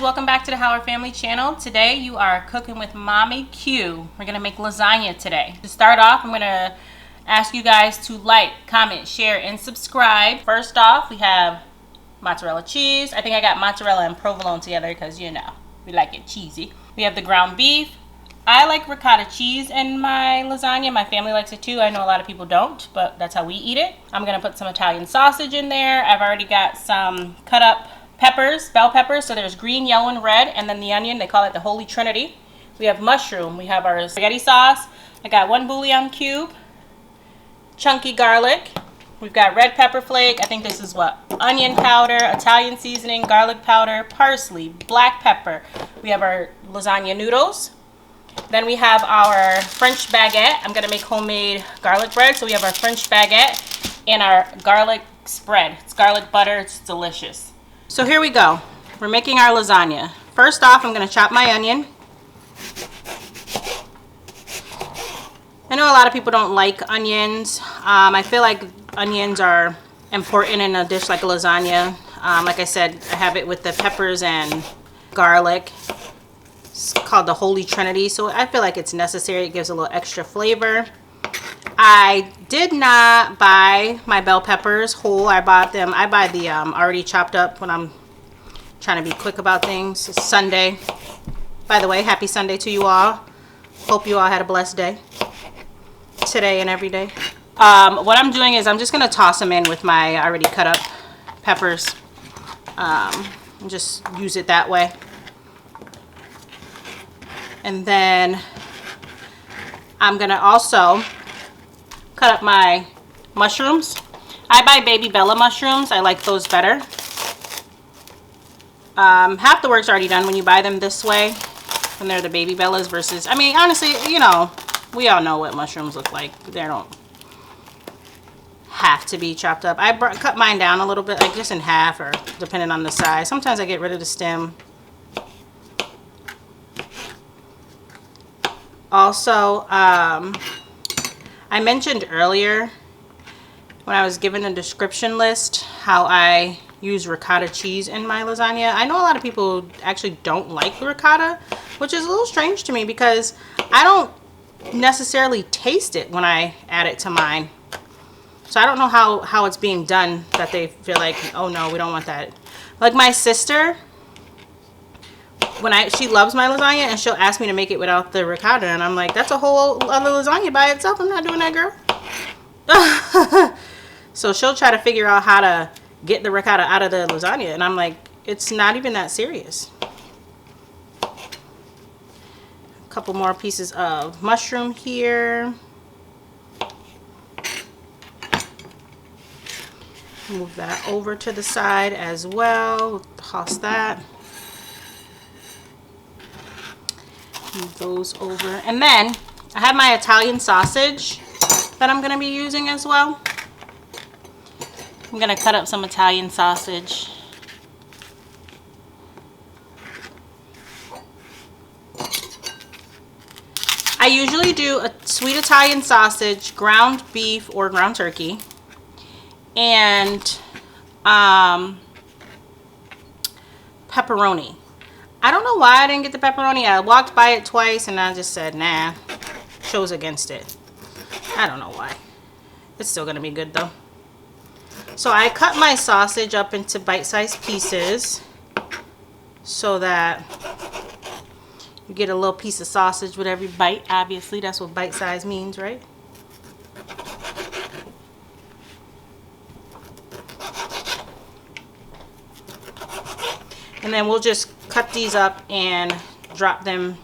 welcome back to the Howard Family channel. Today you are cooking with Mommy Q. We're gonna make lasagna today. To start off, I'm gonna ask you guys to like, comment, share, and subscribe. First off, we have mozzarella cheese. I think I got mozzarella and provolone together because, you know, we like it cheesy. We have the ground beef. I like ricotta cheese in my lasagna. My family likes it too. I know a lot of people don't, but that's how we eat it. I'm gonna put some Italian sausage in there. I've already got some cut up peppers, bell peppers. So there's green, yellow, and red, and then the onion. They call it the Holy Trinity. We have mushroom. We have our spaghetti sauce. I got 1 bouillon cube, chunky garlic. We've got red pepper flake. I think this is what? Onion powder, Italian seasoning, garlic powder, parsley, black pepper. We have our lasagna noodles. Then we have our French baguette. I'm gonna make homemade garlic bread. So we have our French baguette and our garlic spread. It's garlic butter, it's delicious. So here we go. We're making our lasagna. First off, I'm gonna chop my onion. I know a lot of people don't like onions. I feel like onions are important in a dish like a lasagna. Like I said, I have it with the peppers and garlic. It's called the Holy Trinity, so I feel like it's necessary. It gives a little extra flavor. I did not buy my bell peppers whole. I buy the already chopped up when I'm trying to be quick about things. It's Sunday. By the way, happy Sunday to you all. Hope you all had a blessed day today and every day. What I'm doing is I'm just gonna toss them in with my already cut up peppers and just use it that way. And then I'm gonna also cut up my mushrooms. I buy baby Bella mushrooms. I like those better. Half the work's already done when you buy them this way, when they're the baby Bellas versus, I mean, honestly, you know, we all know what mushrooms look like. They don't have to be chopped up. I cut mine down a little bit, like just in half, or depending on the size. Sometimes I get rid of the stem. Also, I mentioned earlier when I was given a description list how I use ricotta cheese in my lasagna. I know a lot of people actually don't like ricotta, which is a little strange to me because I don't necessarily taste it when I add it to mine. So I don't know how it's being done that they feel like, oh no, we don't want that. Like my sister, she loves my lasagna and she'll ask me to make it without the ricotta, and I'm like, that's a whole other lasagna by itself. I'm not doing that, girl. So she'll try to figure out how to get the ricotta out of the lasagna, and I'm like, it's not even that serious. A couple more pieces of mushroom here. Move that over to the side as well. Toss that. Move those over. And then I have my Italian sausage that I'm going to be using as well. I'm going to cut up some Italian sausage. I usually do a sweet Italian sausage, ground beef or ground turkey, and pepperoni. I don't know why I didn't get the pepperoni. I walked by it twice and I just said, nah, chose against it. I don't know why. It's still gonna be good though. So I cut my sausage up into bite-sized pieces so that you get a little piece of sausage with every bite. Obviously, that's what bite-size means, right? And then we'll just cut these up and drop them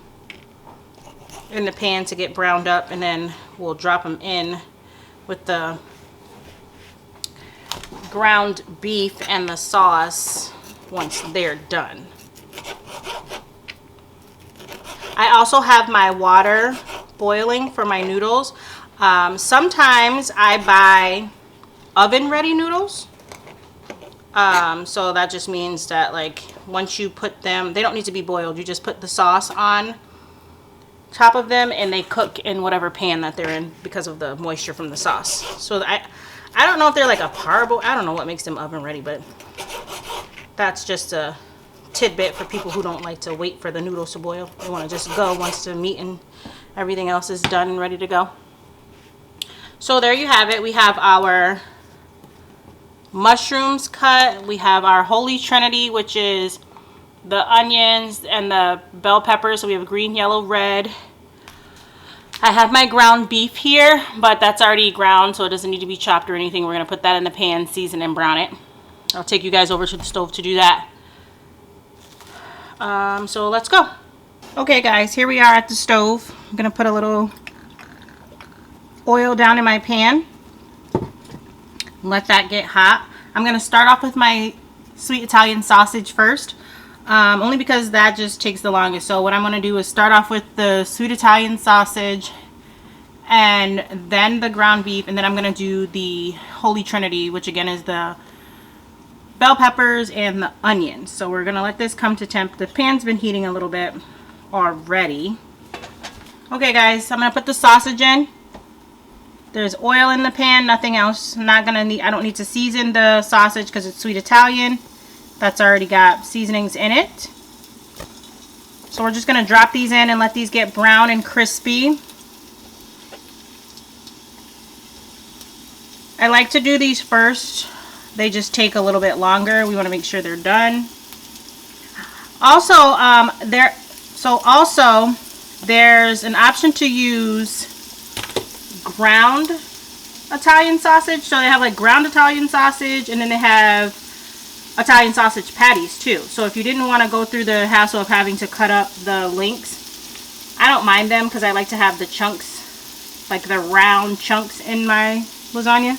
in the pan to get browned up, and then we'll drop them in with the ground beef and the sauce once they're done. I also have my water boiling for my noodles. Sometimes I buy oven ready noodles. So that just means that, like, once you put them, they don't need to be boiled. You just put the sauce on top of them and they cook in whatever pan that they're in because of the moisture from the sauce. So I don't know if they're like a parboil. I don't know what makes them oven ready, but that's just a tidbit for people who don't like to wait for the noodles to boil. They want to just go once the meat and everything else is done and ready to go. So there you have it. We have our mushrooms cut. We have our Holy Trinity, which is the onions and the bell peppers. So we have green, yellow, red. I have my ground beef here, but that's already ground, so it doesn't need to be chopped or anything. We're going to put that in the pan, season, and brown it. I'll take you guys over to the stove to do that. So let's go. Okay guys, here we are at the stove. I'm going to put a little oil down in my pan. Let that get hot. I'm going to start off with my sweet Italian sausage first. Only because that just takes the longest. So what I'm going to do is start off with the sweet Italian sausage and then the ground beef, and then I'm going to do the Holy Trinity, which again is the bell peppers and the onions. So we're going to let this come to temp. The pan's been heating a little bit already. Okay guys, I'm going to put the sausage in. There's oil in the pan, nothing else. I don't need to season the sausage because it's sweet Italian. That's already got seasonings in it. So we're just going to drop these in and let these get brown and crispy. I like to do these first. They just take a little bit longer. We want to make sure they're done. Also, there's an option to use ground Italian sausage. So they have like ground Italian sausage, and then they have Italian sausage patties too. So if you didn't want to go through the hassle of having to cut up the links, I don't mind them because I like to have the chunks, like the round chunks in my lasagna.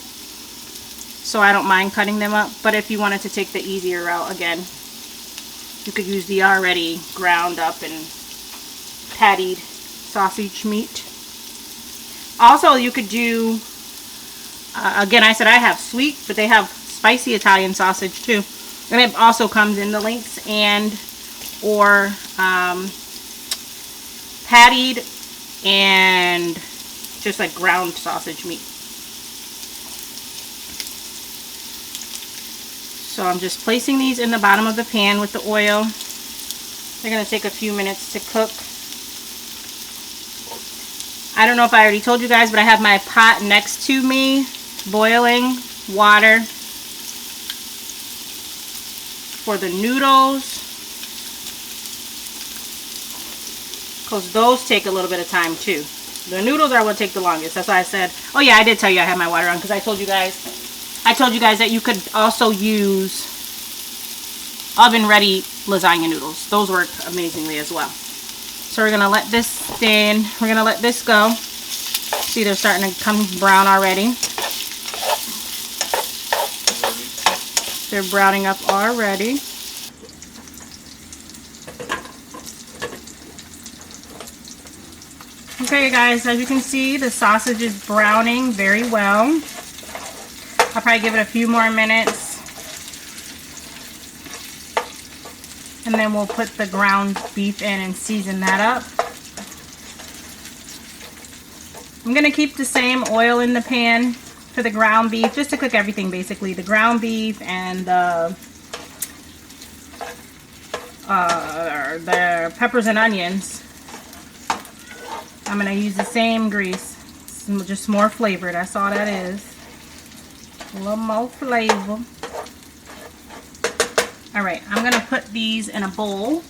So I don't mind cutting them up. But if you wanted to take the easier route, again, you could use the already ground up and pattied sausage meat. Also, you could do, again, I said I have sweet, but they have spicy Italian sausage too. And it also comes in the links and or pattied and just like ground sausage meat. So I'm just placing these in the bottom of the pan with the oil. They're going to take a few minutes to cook. I don't know if I already told you guys, but I have my pot next to me, boiling water for the noodles, because those take a little bit of time too. The noodles are what take the longest. That's why I said, oh yeah, I did tell you I had my water on, because I told you guys that you could also use oven ready lasagna noodles. Those work amazingly as well. So we're gonna let this stand. We're gonna let this go. See, they're starting to come brown already. They're browning up already. Okay guys, as you can see, the sausage is browning very well. I'll probably give it a few more minutes. And then we'll put the ground beef in and season that up. I'm going to keep the same oil in the pan for the ground beef, just to cook everything basically. The ground beef and the peppers and onions. I'm going to use the same grease. It's just more flavor, that's all that is. A little more flavor. Alright, I'm going to put these in a bowl.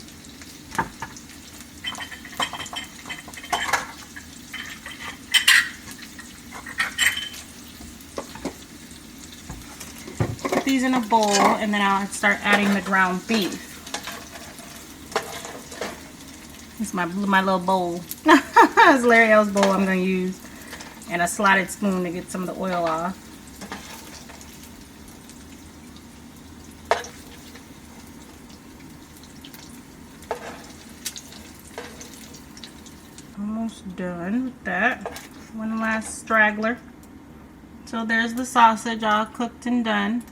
Put these in a bowl, and then I'll start adding the ground beef. This is my little bowl. It's Larry L's bowl I'm going to use. And a slotted spoon to get some of the oil off. Almost done with that. One last straggler. So there's the sausage all cooked and done.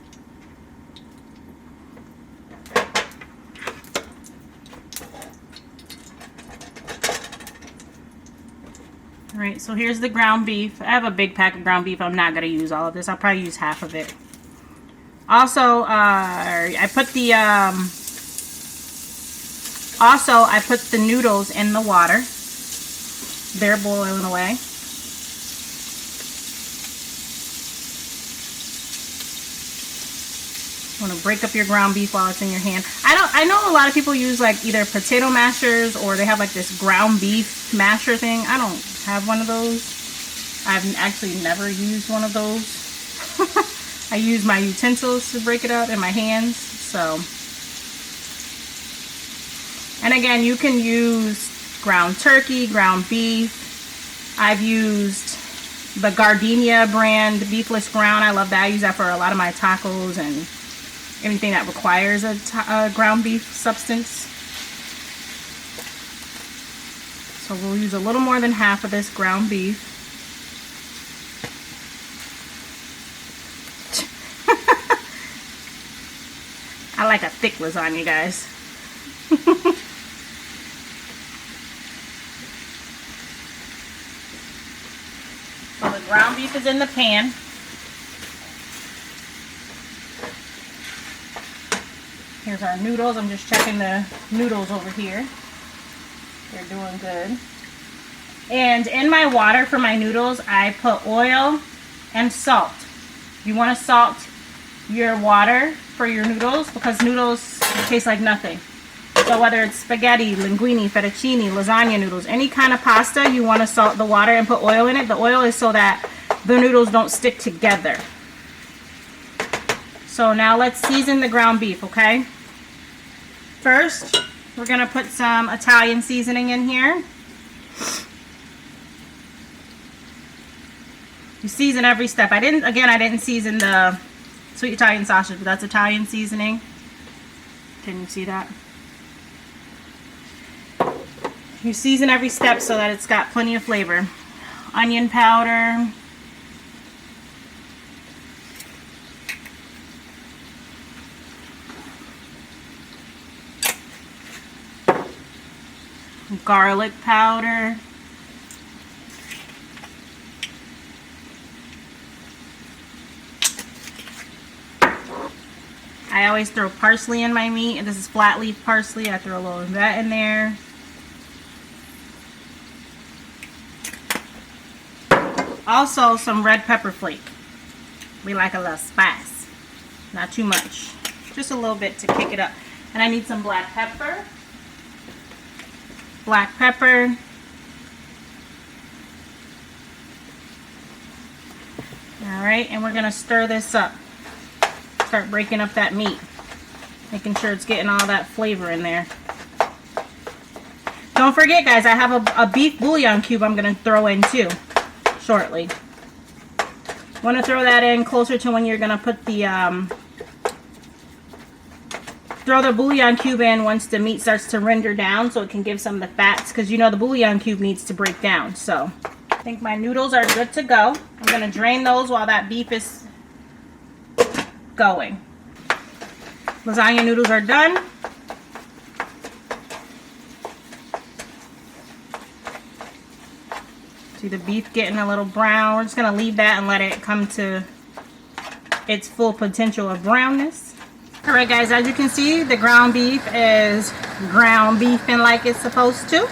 Alright, so here's the ground beef. I have a big pack of ground beef. I'm not going to use all of this. I'll probably use half of it. Also, I put the Also, I put the noodles in the water. They're boiling away. Want to break up your ground beef while it's in your hand. I know a lot of people use like either potato mashers or they have like this ground beef masher thing. I don't have one of those. I've actually never used one of those. I use my utensils to break it up in my hands. So, and again, you can use ground turkey, ground beef. I've used the Gardenia brand beefless ground. I love that. I use that for a lot of my tacos and anything that requires a ground beef substance. So we'll use a little more than half of this ground beef. I like a thick lasagna, guys. So the ground beef is in the pan. Here's our noodles. I'm just checking the noodles over here. They're doing good. And in my water for my noodles, I put oil and salt. You want to salt your water for your noodles because noodles taste like nothing. So whether it's spaghetti, linguine, fettuccine, lasagna noodles, any kind of pasta, you want to salt the water and put oil in it. The oil is so that the noodles don't stick together. So now let's season the ground beef, okay? First, we're going to put some Italian seasoning in here. You season every step. I didn't season the sweet Italian sausage, but that's Italian seasoning. Can you see that? You season every step so that it's got plenty of flavor. Onion powder. Garlic powder. I always throw parsley in my meat, and this is flat leaf parsley. I throw a little of that in there. Also some red pepper flake. We like a little spice. Not too much. Just a little bit to kick it up. And I need some black pepper. Black pepper. Alright, and we're going to stir this up. Start breaking up that meat. Making sure it's getting all that flavor in there. Don't forget, guys, I have a beef bouillon cube I'm going to throw in too shortly. Want to throw that in closer to when you're going to put the throw the bouillon cube in once the meat starts to render down so it can give some of the fats, because you know the bouillon cube needs to break down. So I think my noodles are good to go. I'm going to drain those while that beef is going. Lasagna noodles are done. See the beef getting a little brown. We're just going to leave that and let it come to its full potential of brownness. Alright guys, as you can see, the ground beef is ground beefing like it's supposed to.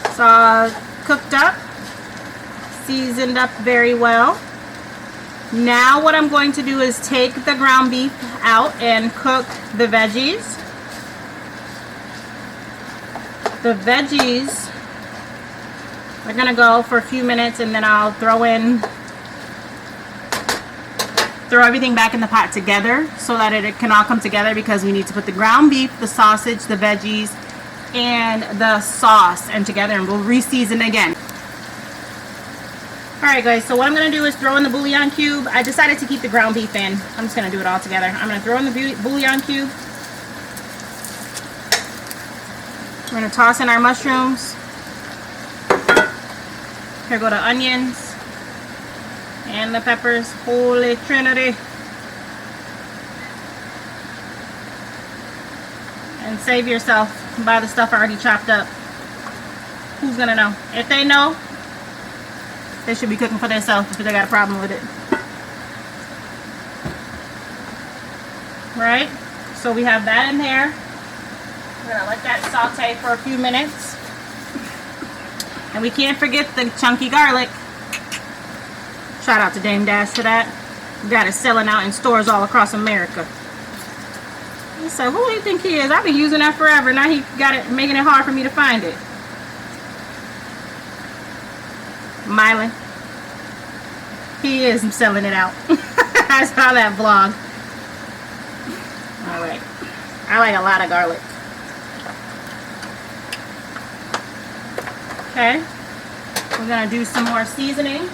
It's all cooked up, seasoned up very well. Now what I'm going to do is take the ground beef out and cook the veggies. The veggies are going to go for a few minutes, and then I'll throw everything back in the pot together so that it can all come together, because we need to put the ground beef, the sausage, the veggies, and the sauce and together, and we'll re-season again. Alright guys, so what I'm going to do is throw in the bouillon cube. I decided to keep the ground beef in. I'm just going to do it all together. I'm going to throw in the bouillon cube. We're going to toss in our mushrooms. Here go the onions and the peppers. Holy Trinity. And save yourself. Buy the stuff already chopped up. Who's gonna know? If they know, they should be cooking for themselves if they got a problem with it. Right? So we have that in there. We're gonna let that saute for a few minutes. And we can't forget the chunky garlic. Shout out to Dame Dash for that. Got it selling out in stores all across America. So who do you think he is? I've been using that forever. Now he got it, making it hard for me to find it. Mylan. He is selling it out. I saw that vlog. Alright. I like a lot of garlic. Okay. We're going to do some more seasoning.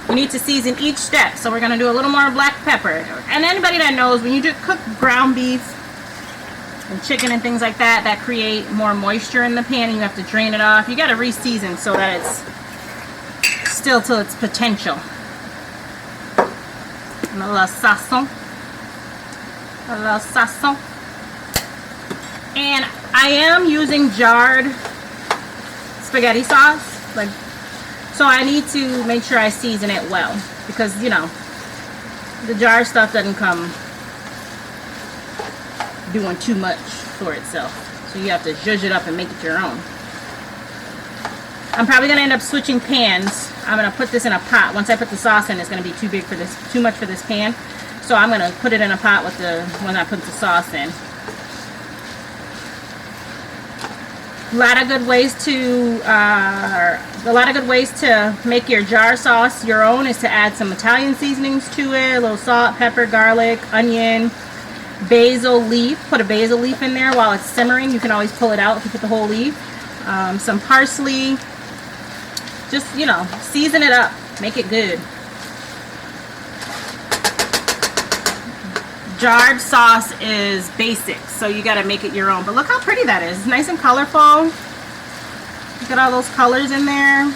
You need to season each step. So we're going to do a little more black pepper. And anybody that knows, when you do cook ground beef and chicken and things like that, that create more moisture in the pan and you have to drain it off. You got to re-season so that it's still to its potential. And a little sazon. A little sazon. And I am using jarred spaghetti sauce. So I need to make sure I season it well. Because, you know, the jar stuff doesn't come doing too much for itself. So you have to zhuzh it up and make it your own. I'm probably going to end up switching pans. I'm going to put this in a pot. Once I put the sauce in, it's going to be too much for this pan. So I'm going to put it in a pot with when I put the sauce in. A lot of good ways to make your jar sauce your own is to add some Italian seasonings to it, a little salt, pepper, garlic, onion, basil leaf. Put a basil leaf in there while it's simmering. You can always pull it out if you put the whole leaf. Some parsley. Just, you know, season it up. Make it good. Jarred sauce is basic, so you got to make it your own. But look how pretty that is. It's nice and colorful. Look at all those colors in there.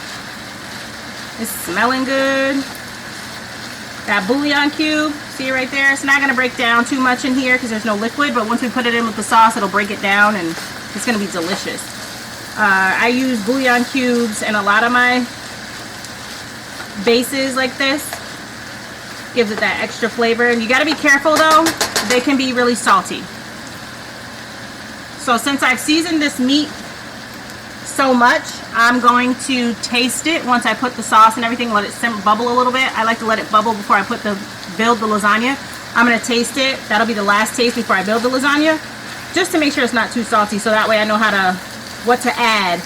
It's smelling good. That bouillon cube, see it right there? It's not going to break down too much in here because there's no liquid, but once we put it in with the sauce, it'll break it down and it's going to be delicious. I use bouillon cubes in a lot of my bases like this. Gives it that extra flavor. And you got to be careful though, they can be really salty. So since I've seasoned this meat so much, I'm going to taste it once I put the sauce and everything, let it bubble a little bit. I like to let it bubble before I build the lasagna. I'm going to taste it. That'll be the last taste before I build the lasagna, just to make sure it's not too salty, so that way I know what to add,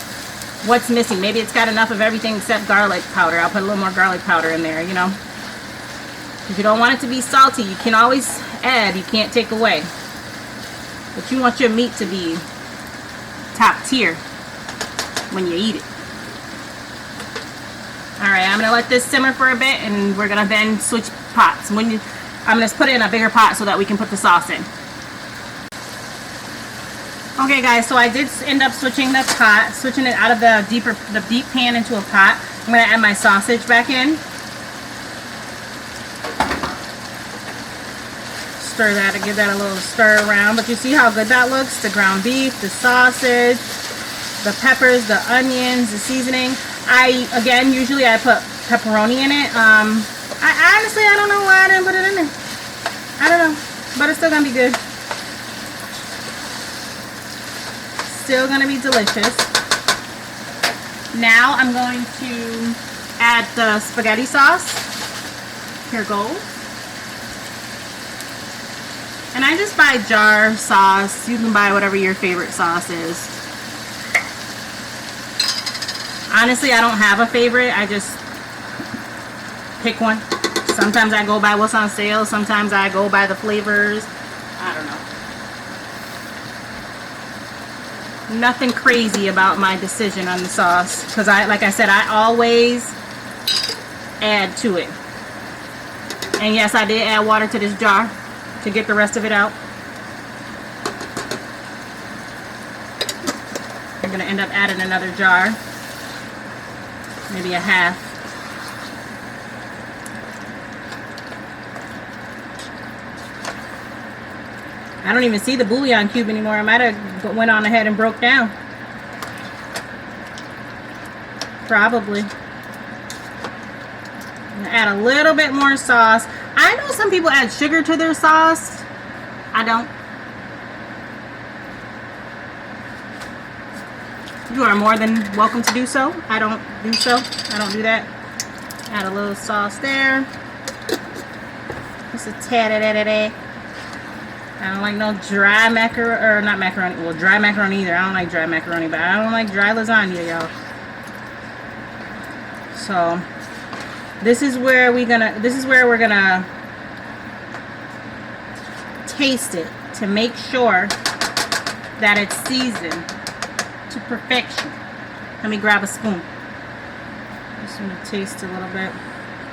what's missing. Maybe it's got enough of everything except garlic powder. I'll put a little more garlic powder in there, you know. If you don't want it to be salty, you can always add, you can't take away. But you want your meat to be top tier when you eat it. Alright, I'm going to let this simmer for a bit and we're going to then switch pots. I'm going to put it in a bigger pot so that we can put the sauce in. Okay guys, so I did end up switching the pot, switching it out of the deep pan into a pot. I'm going to add my sausage back in. Stir that and give that a little stir around. But you see how good that looks? The ground beef, the sausage, the peppers, the onions, the seasoning. Usually I put pepperoni in it. Honestly, I don't know why I didn't put it in there. I don't know, but it's still gonna be good. Still gonna be delicious. Now I'm going to add the spaghetti sauce. Here goes. And I just buy jar sauce. You can buy whatever your favorite sauce is. Honestly, I don't have a favorite. I just pick one. Sometimes I go by what's on sale. Sometimes I go by the flavors. I don't know. Nothing crazy about my decision on the sauce. Because like I said, I always add to it. And yes, I did add water to this jar to get the rest of it out. I'm going to end up adding another jar. Maybe a half. I don't even see the bouillon cube anymore. I might have went on ahead and broke down. Probably. I'm gonna add a little bit more sauce. I know some people add sugar to their sauce. I don't. You are more than welcome to do so. I don't do so. I don't do that. Add a little sauce there. Just a tad of that. I don't like no dry macaroni, or not macaroni, well, dry macaroni either. I don't like dry macaroni, but I don't like dry lasagna, y'all. So, this is where we're gonna taste it to make sure that it's seasoned to perfection. Let me grab a spoon. Just want to taste a little bit.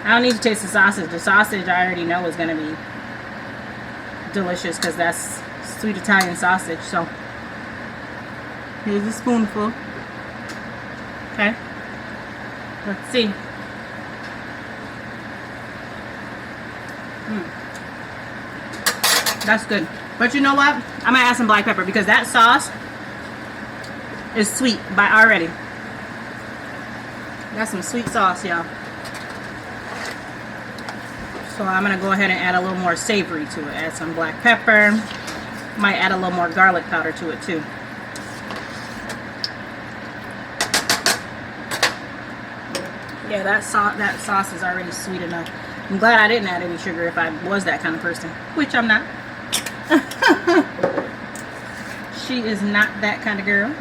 I don't need to taste the sausage. The sausage I already know is gonna be delicious because that's sweet Italian sausage. So here's a spoonful. Okay, let's see. That's good. But you know what? I'm gonna add some black pepper because that sauce is sweet by already. That's some sweet sauce, y'all. So I'm gonna go ahead and add a little more savory to it. Add some black pepper. Might add a little more garlic powder to it too. Yeah, that sauce is already sweet enough. I'm glad I didn't add any sugar if I was that kind of person, which I'm not. She is not that kind of girl.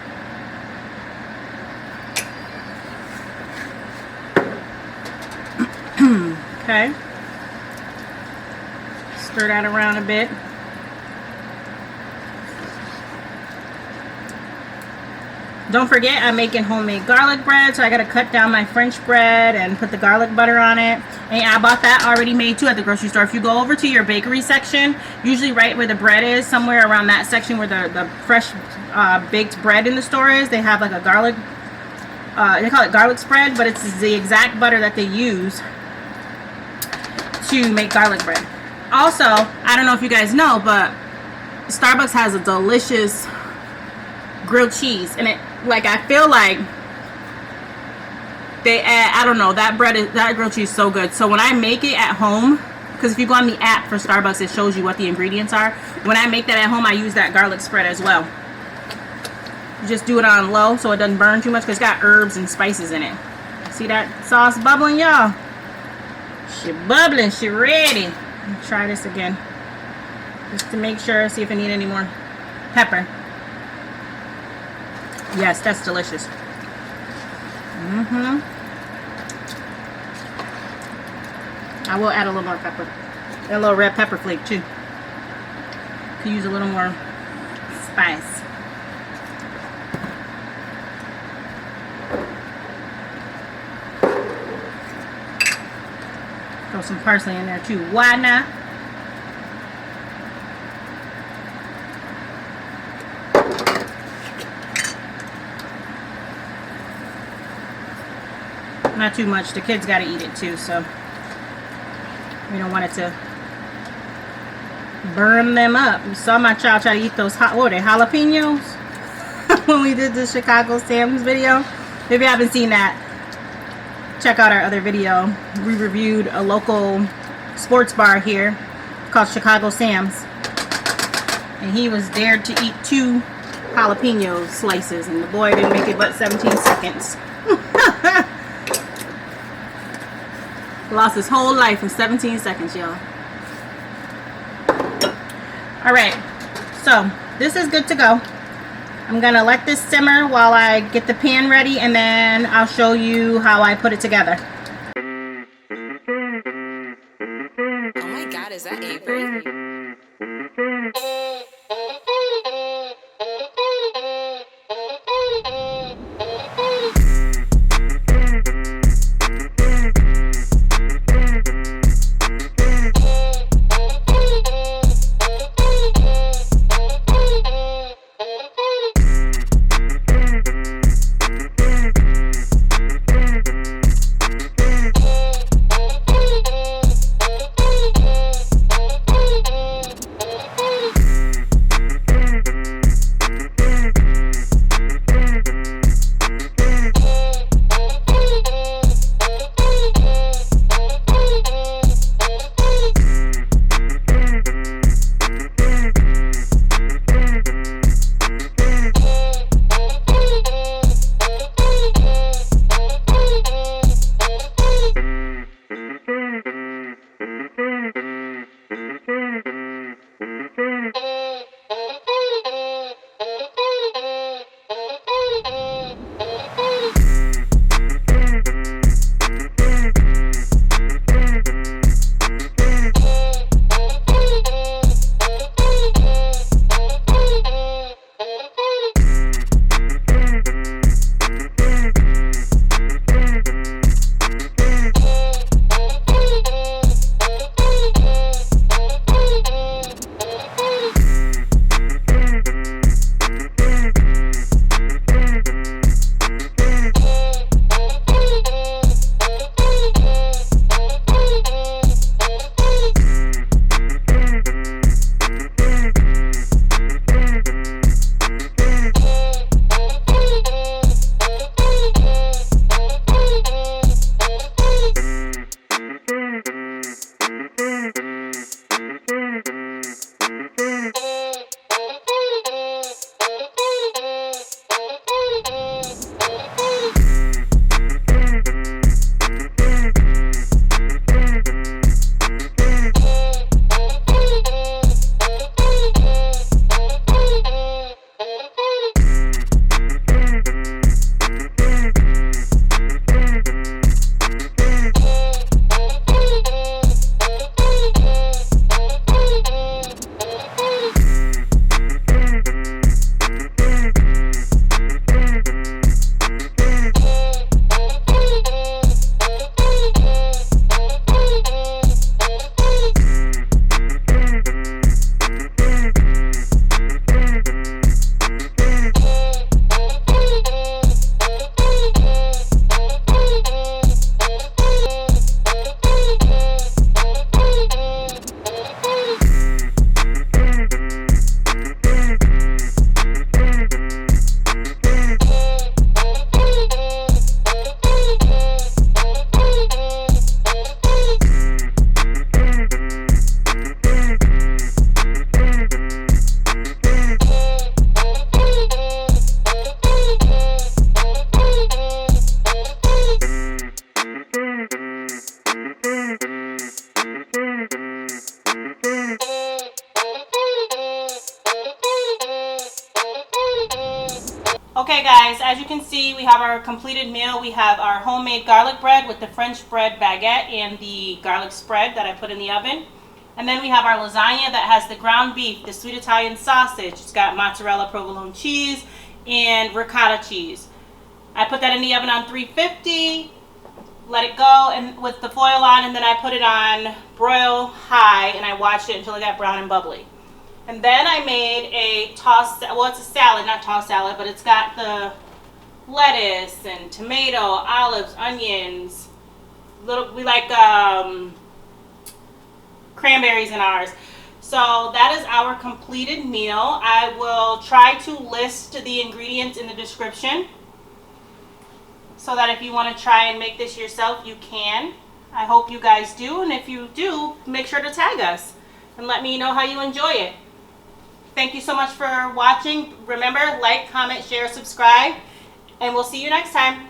Okay. Stir that around a bit. Don't forget, I'm making homemade garlic bread, so I gotta cut down my French bread and put the garlic butter on it. And I bought that already made too at the grocery store. If you go over to your bakery section, usually right where the bread is, somewhere around that section where the fresh baked bread in the store is, they have like a garlic, they call it garlic spread, but it's the exact butter that they use to make garlic bread. Also, I don't know if you guys know, but Starbucks has a delicious grilled cheese, and it, like, I feel like they add, I don't know, that grilled cheese is so good. So when I make it at home, because if you go on the app for Starbucks, it shows you what the ingredients are. When I make that at home, I use that garlic spread as well. You just do it on low so it doesn't burn too much, because it's got herbs and spices in it. See that sauce bubbling, y'all? She bubbling, she ready. Try this again, just to make sure, see if I need any more pepper. Yes, that's delicious. I will add a little more pepper, a little red pepper flake too. Could use a little more spice. Throw some parsley in there too. Why not? Not too much. The kids got to eat it too, so we don't want it to burn them up. You saw my child try to eat those jalapenos when we did the Chicago Sam's video. If you haven't seen that, check out our other video. We reviewed a local sports bar here called Chicago Sam's, and he was dared to eat 2 jalapeno slices, and the boy didn't make it but 17 seconds. Lost his whole life in 17 seconds, y'all. Alright, so this is good to go. I'm gonna let this simmer while I get the pan ready, and then I'll show you how I put it together. Oh my god, is that Avery? guys, as you can see, we have our completed meal. We have our homemade garlic bread with the French bread baguette and the garlic spread that I put in the oven. And then we have our lasagna that has the ground beef, the sweet Italian sausage. It's got mozzarella, provolone cheese, and ricotta cheese. I put that in the oven on 350, let it go and with the foil on, and then I put it on broil high, and I watched it until it got brown and bubbly. And then I made a tossed, well, it's a salad, not tossed salad, but it's got the lettuce and tomato, olives, onions. We like cranberries in ours. So that is our completed meal. I will try to list the ingredients in the description so that if you want to try and make this yourself, you can. I hope you guys do, and if you do, make sure to tag us and let me know how you enjoy it. Thank you so much for watching. Remember, like, comment, share, subscribe, and we'll see you next time.